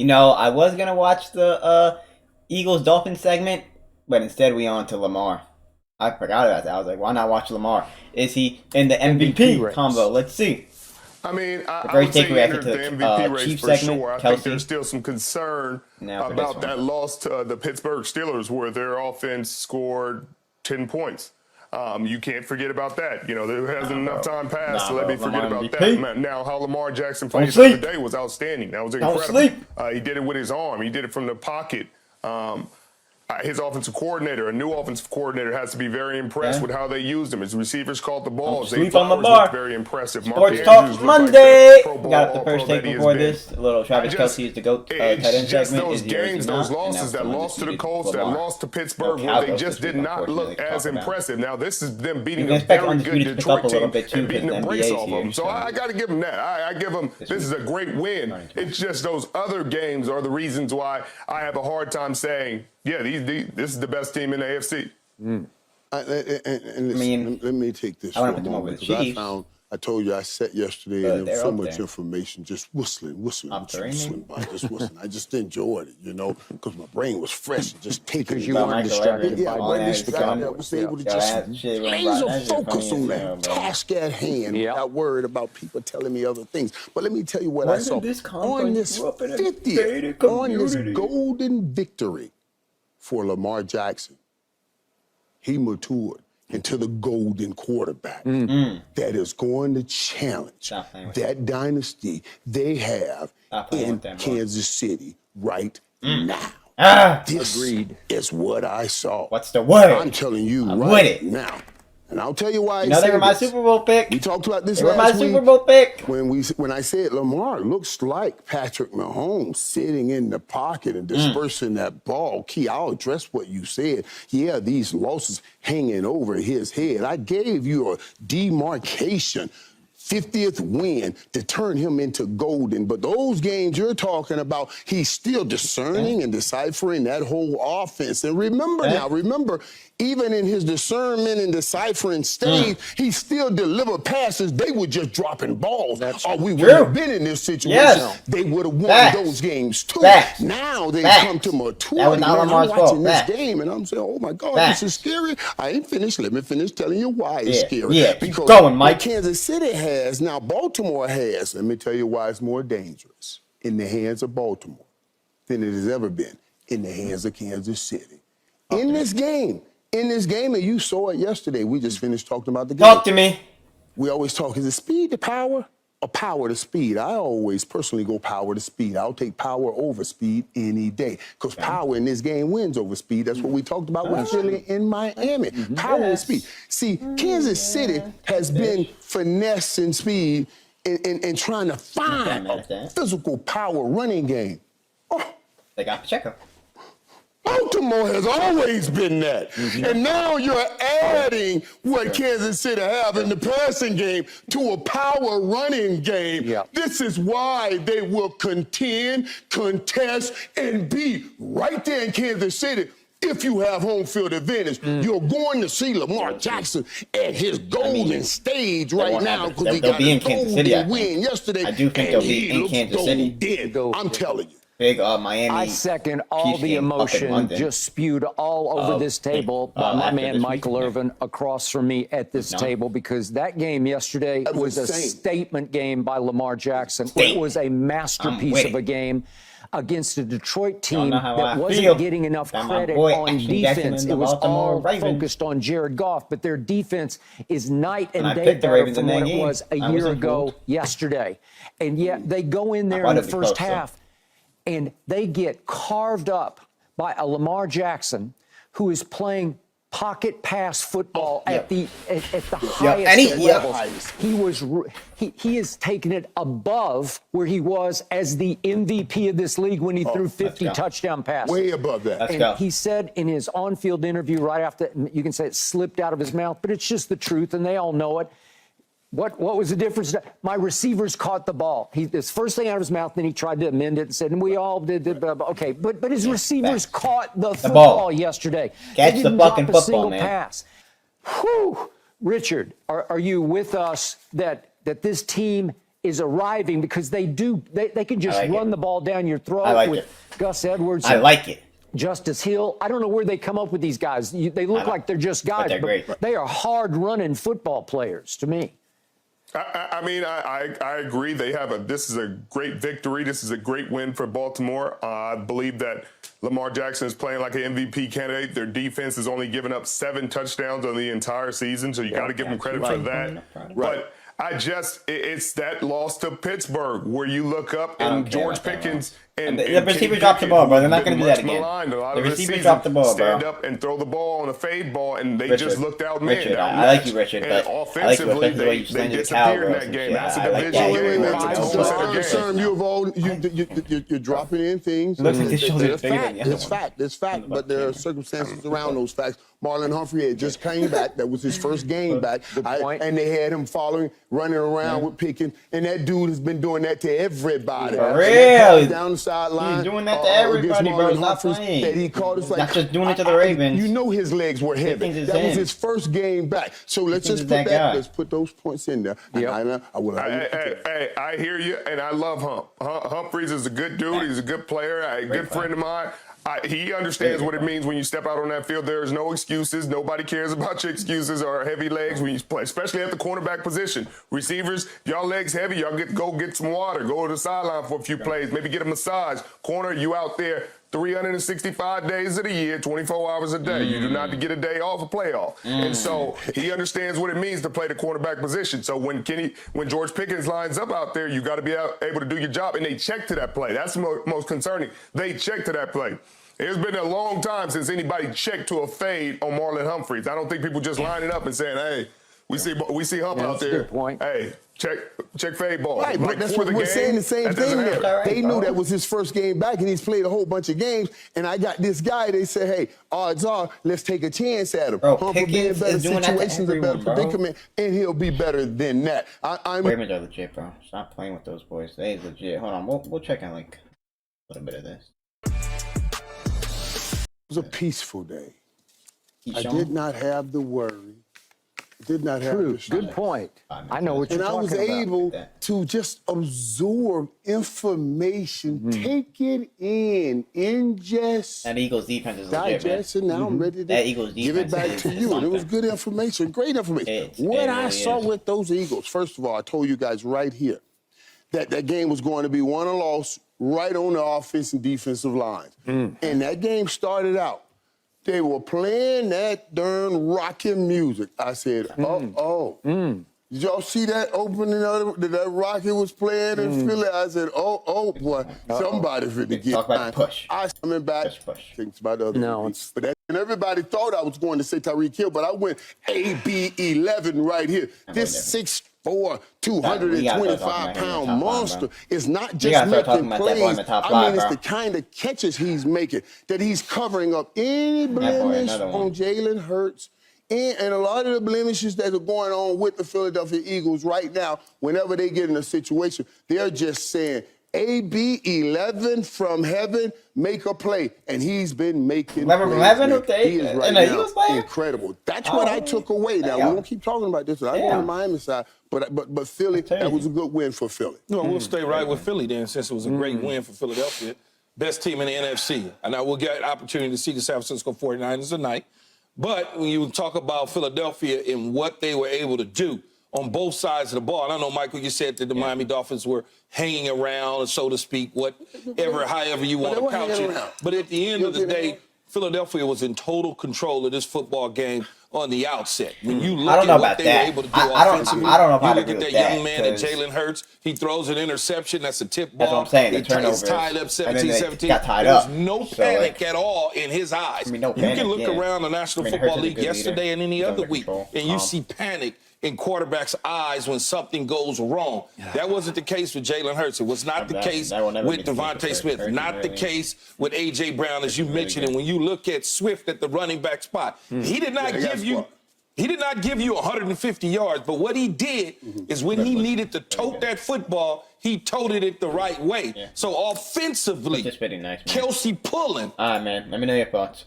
I was gonna watch the Eagles Dolphins segment, but instead we on to Lamar. I forgot about that. I was like, why not watch Lamar? Is he in the MVP race. combo? Let's see. I mean, I Very would say he takeaway, I entered think, the to the MVP race Chiefs for segment, sure. I Kelsey. think there's still some concern Now for about this one. that loss to the Pittsburgh Steelers where their offense scored 10 points. You can't forget about that. There hasn't enough time passed to let me forget Lamar about MVP. that. Now, how Lamar Jackson played the sleep. other day was outstanding. That was Don't incredible. sleep. He did it with his arm. He did it from the pocket. His offensive coordinator, a new offensive coordinator, has to be very impressed with how they used him. His receivers caught the balls. Sleep Zay on Flowers Lamar. looked very impressive. Mark Sports Andrews Talk looked Monday. like the Pro Bowl Got the All-Pro first that take he has before been. this. A little Travis Kelsey is the GOAT tight end It's just segment. those Is he or is games, he those not? losses, And that now loss to the someone Colts, that defeated loss to Pittsburgh, No where they Cowgirls just this did week, not look unfortunately, as talk about. impressive. Now, this is them beating can a expect very good Undisputed to pick up Detroit a little team bit, too, and beating because the the brakes NBA off is of them. here, So so I got to give them that. I give them this is a great win. It's just those other games are the reasons why I have a hard time saying, yeah, this is the best team in the AFC. Let me take this I for wanna a put them over moment the because Chiefs. I told you I sat yesterday But and there they're was so up much there. information just whistling, Up three, whistling by, just whistling. I just enjoyed it, because my brain was fresh and just taking Because it you in. Got weren't Michael distracted Evans, Yeah, I by all wasn't that distracted. I stuff. was able to Got just that shit running laser by. That's just focus funny on as hell, that bro. task at hand Yeah. without worried about people telling me other things. But let me tell you what Where I saw. did this come On from? this You grew up in a gated 50th, on this community. golden victory for Lamar Jackson, he matured into the golden quarterback that is going to challenge Stop playing with that dynasty they have Stop playing in with that, bro. Kansas City right now. Ah! This Agreed. is what I saw. What's the word? I'm telling you I'm with right it. now. And I'll tell you why I They say were my this. Super Bowl pick. We talked about this They were my last Super week Bowl pick. when I said Lamar looks like Patrick Mahomes sitting in the pocket and dispersing that ball. Key, I'll address what you said. Yeah, these losses hanging over his head. I gave you a demarcation. 50th win to turn him into golden. But those games you're talking about, he's still discerning and deciphering that whole offense. And remember, even in his discernment and deciphering stage, he still delivered passes. They were just dropping balls. Or we would have been in this situation. Yes. They would have won Facts. those games too. Facts. Now they Facts. come to maturity. That was not Man, Lamar's I'm fault. watching this Facts. game and I'm saying, oh my God, Facts. this is scary. I ain't finished. Let me finish telling you why it's scary. Yeah, keep Because going, Mike. what Kansas City has, now Baltimore has, let me tell you why it's more dangerous in the hands of Baltimore than it has ever been in the hands of Kansas City. In this game, and you saw it yesterday, we just finished talking about the game. Talk to me. We always talk, is it speed to power or power to speed? I always personally go power to speed. I'll take power over speed any day because power in this game wins over speed. That's what we talked about with Philly in Miami. Power and speed. See, Kansas City has been finessing speed and trying to find a physical power running game. Oh, They got Pacheco. Baltimore has always been that. And now you're adding what Kansas City have in the passing game to a power running game. Yeah. This is why they will contend, contest, and be right there in Kansas City. If you have home field advantage, you're going to see Lamar Jackson at his golden stage right won't now happen. because he They'll got be a in Kansas City, I golden think. win yesterday. I do think and they'll be he in looks Kansas City. golden. I'm telling you. Big Miami. I second all Chiefs the game up in emotion London. just spewed all over this table by my after man this Michael weekend. Irvin across from me at this table because that game yesterday That was was a insane. statement game by Lamar Jackson. It Statement. was a masterpiece with of a it. game against a Detroit Y'all team know how I that wasn't feel. getting enough That my credit boy on Action Jackson defense. and It the was Baltimore all Ravens. focused on Jared Goff, but their defense is night and I day picked the better Ravens from in that what it game. was a I year wasn't ago fooled. yesterday. And yet they go in there thought in the it'd be first close, though. half and they get carved up by a Lamar Jackson who is playing pocket pass football at the highest And he- levels. He has taken it above where he was as the MVP of this league when he threw 50 go. touchdown passes. Way above that. Let's And go. he said in his on-field interview right after, you can say it slipped out of his mouth, but it's just the truth, and they all know it. What was the difference? My receivers caught the ball. His first thing out of his mouth, then he tried to amend it and said, and we all did. Okay, but his receivers caught the football yesterday. Catch They the didn't fucking drop a football, single man. pass. Whew. Richard, are you with us that this team is arriving because they can just like run it. the ball down your throat I like with it. Gus Edwards. I like it. Justice Hill. I don't know where they come up with these guys. They look like they're just guys, they're great. they are hard-running football players to me. I mean, I agree. This is a great victory. This is a great win for Baltimore. I believe that Lamar Jackson is playing like an MVP candidate. Their defense has only given up 7 touchdowns on the entire season, so you got to give them credit for that. But it's that loss to Pittsburgh where you look up and George Pickens and the receiver dropped the ball, bro. They're not going to do that again. The receiver dropped the ball, bro. Stand up and throw the ball on a fade ball, and they just looked outmanned. Richard, I like you, Richard, and but offensively, I like they disappeared in that game. That's a division game. That's a two-set game. You're dropping in things. It's fact, but there are circumstances around those facts. Marlon Humphrey had just came back. That was his first game back. And they had him running around with Pickens. And that dude has been doing that to everybody. Really? Down the sideline. He's doing that to everybody, bro. Stop playing. That he called us Not just doing it to the Ravens. You know his legs were heavy. That was his first game back. So let's just put those points in there. I hear you, and I love Humphreys is a good dude. He's a good player, a good friend of mine. He understands what it means when you step out on that field. There's no excuses. Nobody cares about your excuses or heavy legs when you play, especially at the cornerback position. Receivers, y'all legs heavy, y'all go get some water, go to the sideline for a few plays, maybe get a massage. Corner, you out there 365 days of the year, 24 hours a day. You do not get a day off, a playoff. And so he understands what it means to play the quarterback position. So when George Pickens lines up out there, you got to be able to do your job. And they check to that play. That's the most concerning. They check to that play. It's been a long time since anybody checked to a fade on Marlon Humphreys. I don't think people just lining up and saying, hey, we see Hump out there. Good point. Hey, check fade ball. Right, but that's what we're saying, the same thing there. They knew that was his first game back, and he's played a whole bunch of games. And I got this guy, they said, hey, odds are, let's take a chance at him. Bro, Hump will be in better situations, a better predicament, and he'll be better than that. Ravens are legit, bro. Stop playing with those boys. They is legit. Hold on, we'll check on like a little bit of this. It was a peaceful day. I did not have the worry. Did not have the stress. Good point. I know what you're talking about. And I was able to just absorb information, take it in, ingest, that Eagles defense is legit, digest, and now I'm ready to give it back to you. And it was good information, great information. What I saw with those Eagles, first of all, I told you guys right here that that game was going to be won or lost right on the offense and defensive lines. And that game started out. They were playing that darn rockin' music. I said, Did y'all see that opening that Rocket was playing in Philly? I said, boy, somebody finna get mine. I coming back. Push. Think about the other but that, and everybody thought I was going to say Tyreek Hill, but I went AB11 right here. This 6'4", 225-pound monster is not just making plays. I mean, it's the kind of catches he's making that he's covering up any blemish on Jalen Hurts. And a lot of the blemishes that are going on with the Philadelphia Eagles right now, whenever they get in a situation, they're just saying, AB11 from heaven, make a play. And he's been making plays. 11 He is right now incredible. That's what I took away. Now, we don't keep talking about this. I go on the Miami side, but Philly, that was a good win for Philly. No, we'll stay right with Philly then, since it was a great win for Philadelphia. Best team in the NFC. And now we'll get an opportunity to see the San Francisco 49ers tonight. But when you talk about Philadelphia and what they were able to do on both sides of the ball, and I know, Michael, you said that the Miami Dolphins were hanging around, so to speak, however you want to couch it. But at the end of the day, Philadelphia was in total control of this football game on the outset. When you look at what they were able to do offensively, I don't know if you look at that young man, Jalen Hurts, he throws an interception, that's a tip ball. That's what I'm saying, the turnovers. He's tied up 17-17. There's no panic at all in his eyes. You can look around the National Football League yesterday and any other week, and you see panic in quarterbacks' eyes when something goes wrong. That wasn't the case with Jalen Hurts. It was not the case with Devontae Smith. Not the case with A.J. Brown, as you mentioned. And when you look at Swift at the running back spot, he did not give you 150 yards, but what he did is when he needed to tote that football, he toted it the right way. So offensively, nice, Kelsey pulling. All right, man. Let me know your thoughts.